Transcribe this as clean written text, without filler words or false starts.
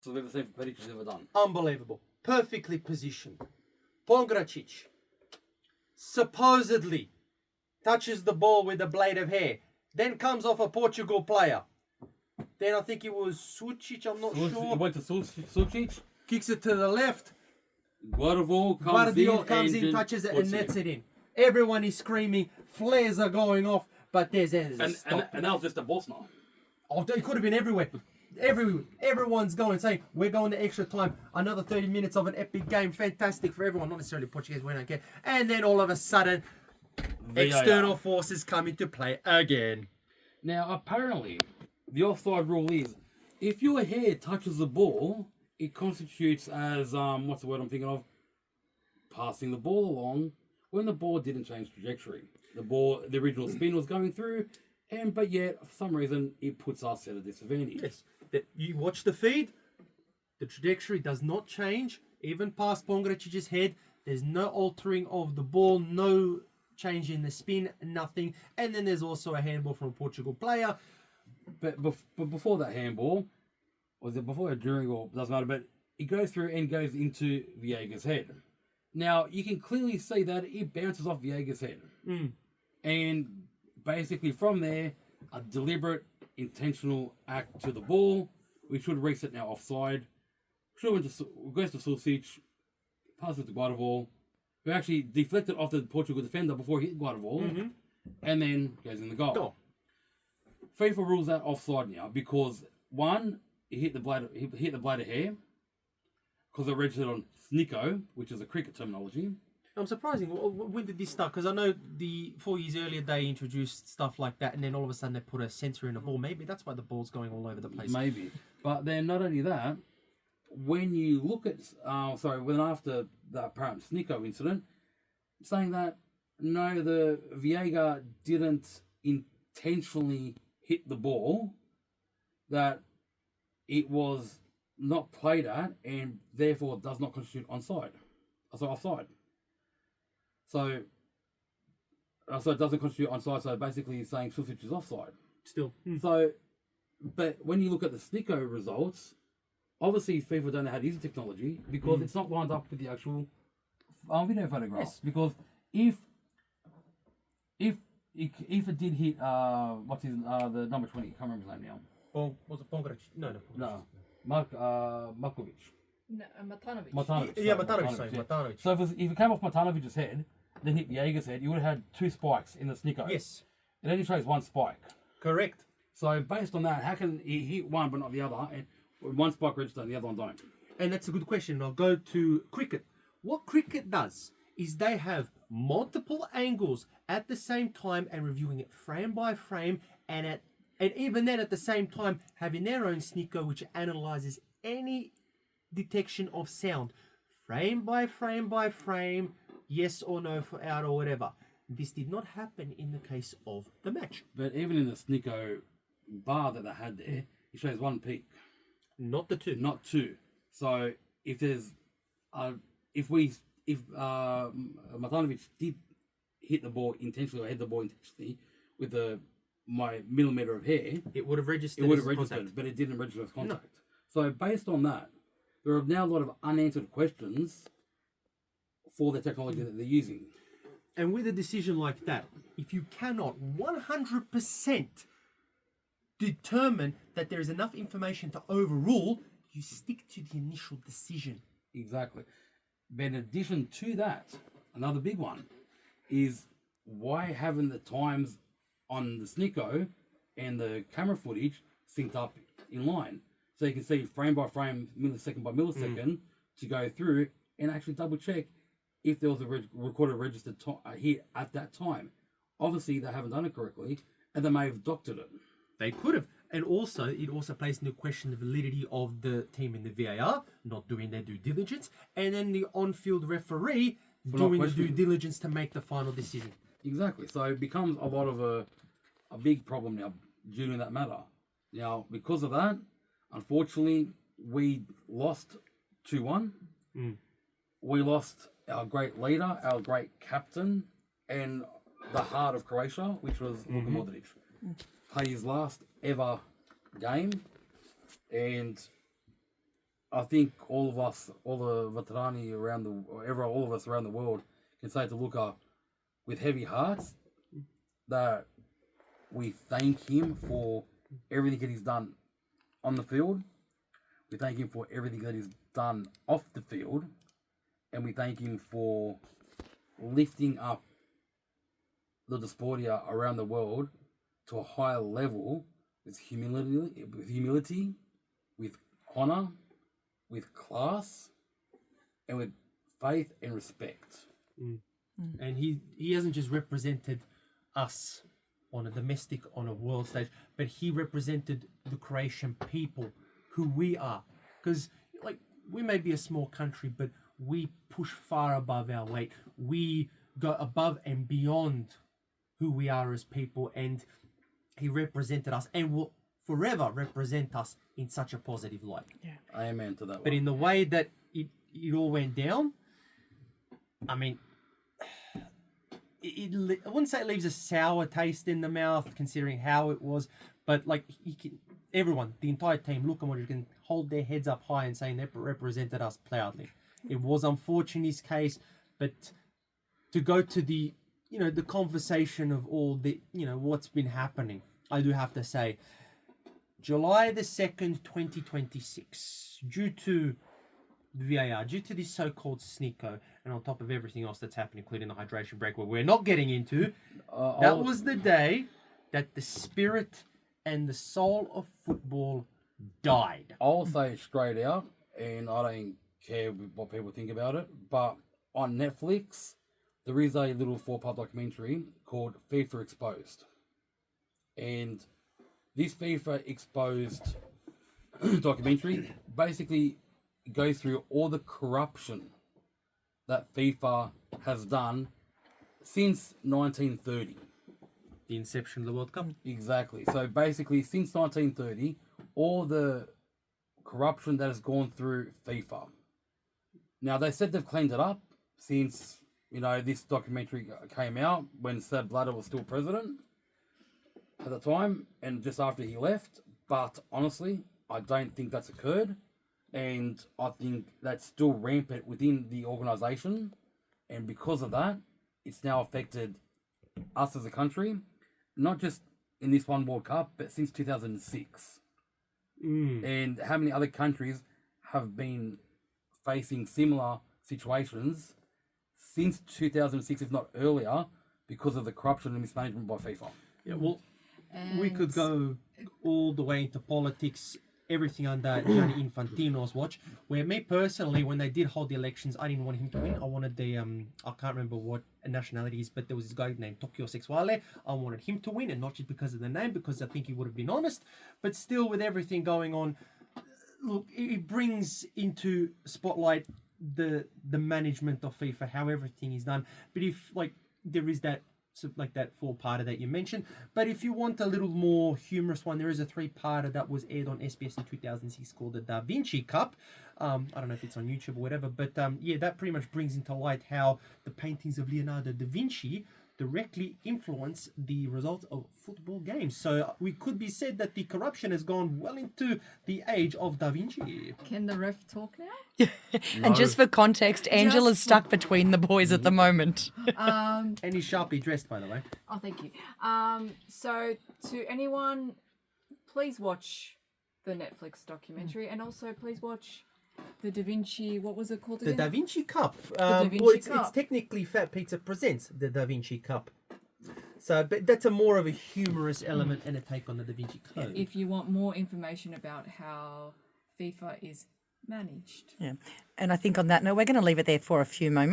I've ever seen Peric's ever done. Unbelievable. Perfectly positioned. Pongracic supposedly touches the ball with a blade of hair. Then comes off a Portugal player. Then I think it was Sucic, I'm not He sure. went to Sucic. Kicks it to the left. Guardiol comes in, touches it and nets it in. Everyone is screaming. Flares are going off. But there's And that was just a boss now. Oh, it could have been everywhere. Everyone's going, saying, we're going to extra time. Another 30 minutes of an epic game. Fantastic for everyone. Not necessarily Portuguese, we don't care. And then all of a sudden, external forces come into play again. Now, apparently, the offside rule is, if your hair touches the ball, it constitutes as, what's the word I'm thinking of? Passing the ball along when the ball didn't change trajectory. The original spin was going through, but yet, for some reason, it puts us at a disadvantage. Yes. That you watch the feed, the trajectory does not change, even past Pongracic's head. There's no altering of the ball, no change in the spin, nothing. And then there's also a handball from a Portugal player. But before that handball, was it before or during, or doesn't matter, but it goes through and goes into Viega's head. Now, you can clearly see that it bounces off Viega's head. And basically from there, a deliberate, intentional act to the ball. We should reset now offside. Goes to Sucic, passes it to Guardiol, who actually deflected off the Portugal defender before he hit Guardiol, and then goes in the goal. FIFA rules out offside now because one, he hit the blade of hair because it registered on snicko, which is a cricket terminology. I'm surprising. When did this start? Because I know 4 years earlier they introduced stuff like that, and then all of a sudden they put a sensor in the ball. Maybe that's why the ball's going all over the place. Maybe, but then not only that, when you look at after the apparent snicko incident, saying that no, the Viega didn't intentionally hit the ball, that it was not played at, and therefore does not constitute offside. So it doesn't constitute onside. So basically, he's saying Sucic is offside. Still. So, but when you look at the snicko results, obviously FIFA don't know how to use the technology because it's not lined up with the actual video photograph. Yes. Because if it did hit the number 20, I can't remember his name now. Was it Pongracic? No. Markovic. No, Matanovic. Matanovic. Yeah, Matanovic. So if it came off Matanovic's head, then hit Viega's head, you would have had 2 spikes in the snicko. Yes. It only shows 1 spike. Correct. So based on that, how can he hit one but not the other? And one spike register and the other one don't. And that's a good question. I'll go to cricket. What cricket does is they have multiple angles at the same time and reviewing it frame by frame, and even then at the same time having their own snicko which analyzes any detection of sound frame by frame by frame, yes or no for out or whatever. This did not happen in the case of the match. But even in the snicko bar that they had there, it shows 1 peak. Not the 2. Not 2. So if there's if Matanovic did hit the ball intentionally or hit the ball intentionally with my millimeter of hair, it would have registered. But it didn't register as contact. No. So based on that, there are now a lot of unanswered questions for the technology that they're using. And with a decision like that, if you cannot 100% determine that there is enough information to overrule, you stick to the initial decision. Exactly. But in addition to that, another big one is why haven't the times on the snicko and the camera footage synced up in line? So you can see frame by frame, millisecond by millisecond to go through and actually double check if there was a recorded registered hit at that time. Obviously, they haven't done it correctly, and they may have doctored it. They could have. And also, it also plays into question the validity of the team in the VAR not doing their due diligence, and then the on-field referee doing the due diligence to make the final decision. Exactly. So it becomes a lot of a big problem now due to that matter. Now, because of that, unfortunately, we lost 2-1. We lost our great leader, our great captain, and the heart of Croatia, which was Luka Modric. Played his last ever game, and I think all of us, all the veterani all of us around the world can say to Luka with heavy hearts that we thank him for everything that he's done on the field. We thank him for everything that he's done off the field. And we thank him for lifting up the Desportia around the world to a higher level with humility, with honor, with class, and with faith and respect. And he hasn't just represented us on a domestic, on a world stage, but he represented the Croatian people, who we are. Because, like, we may be a small country, but we push far above our weight. We go above and beyond who we are as people, and he represented us and will forever represent us in such a positive light. Yeah. Amen to that. But in the way that it all went down, I mean, I wouldn't say it leaves a sour taste in the mouth considering how it was, but like everyone, the entire team, look at what you can hold their heads up high and saying they represented us proudly. It was unfortunate in his case, but to go to the conversation of all the, what's been happening, I do have to say, July the 2nd, 2026, due to VAR, due to this so-called sneako, and on top of everything else that's happened, including the hydration break, where we're not getting into, that was the day that the spirit and the soul of football died. I'll say it straight out, and I don't care what people think about it, but on Netflix, there is a little 4-part documentary called FIFA Exposed. And this FIFA Exposed documentary basically goes through all the corruption that FIFA has done since 1930. The inception of the World Cup. Exactly. So basically, since 1930, all the corruption that has gone through FIFA. Now, they said they've cleaned it up since, this documentary came out when Sepp Blatter was still president at the time and just after he left. But honestly, I don't think that's occurred. And I think that's still rampant within the organisation. And because of that, it's now affected us as a country, not just in this one World Cup, but since 2006. And how many other countries have been facing similar situations since 2006, if not earlier, because of the corruption and mismanagement by FIFA? Yeah, well, we could go all the way into politics, everything under Gianni Infantino's watch, where me personally, when they did hold the elections, I didn't want him to win. I wanted the, I can't remember what nationality is, but there was this guy named Tokyo Sexuale. I wanted him to win, and not just because of the name, because I think he would have been honest, but still with everything going on, look, it brings into spotlight the management of FIFA, how everything is done. But if, like, there is that, like that 4-parter that you mentioned. But if you want a little more humorous one, there is a 3-parter that was aired on SBS in 2006 called the Da Vinci Cup. I don't know if it's on YouTube or whatever, but yeah, that pretty much brings into light how the paintings of Leonardo da Vinci directly influence the results of football games. So we could be said that the corruption has gone well into the age of Da Vinci. Can the ref talk now? And just for context, Angela's stuck between the boys at the moment. And he's sharply dressed, by the way. Oh, thank you. So to anyone, please watch the Netflix documentary, and also please watch the Da Vinci. What was it called The again? Da Vinci Cup. Da Vinci well, it's Cup. technically Fat Pizza presents the Da Vinci Cup. So, but that's a more of a humorous element and a take on the Da Vinci Code. If you want more information about how FIFA is managed. Yeah. And I think on that note, we're going to leave it there for a few moments.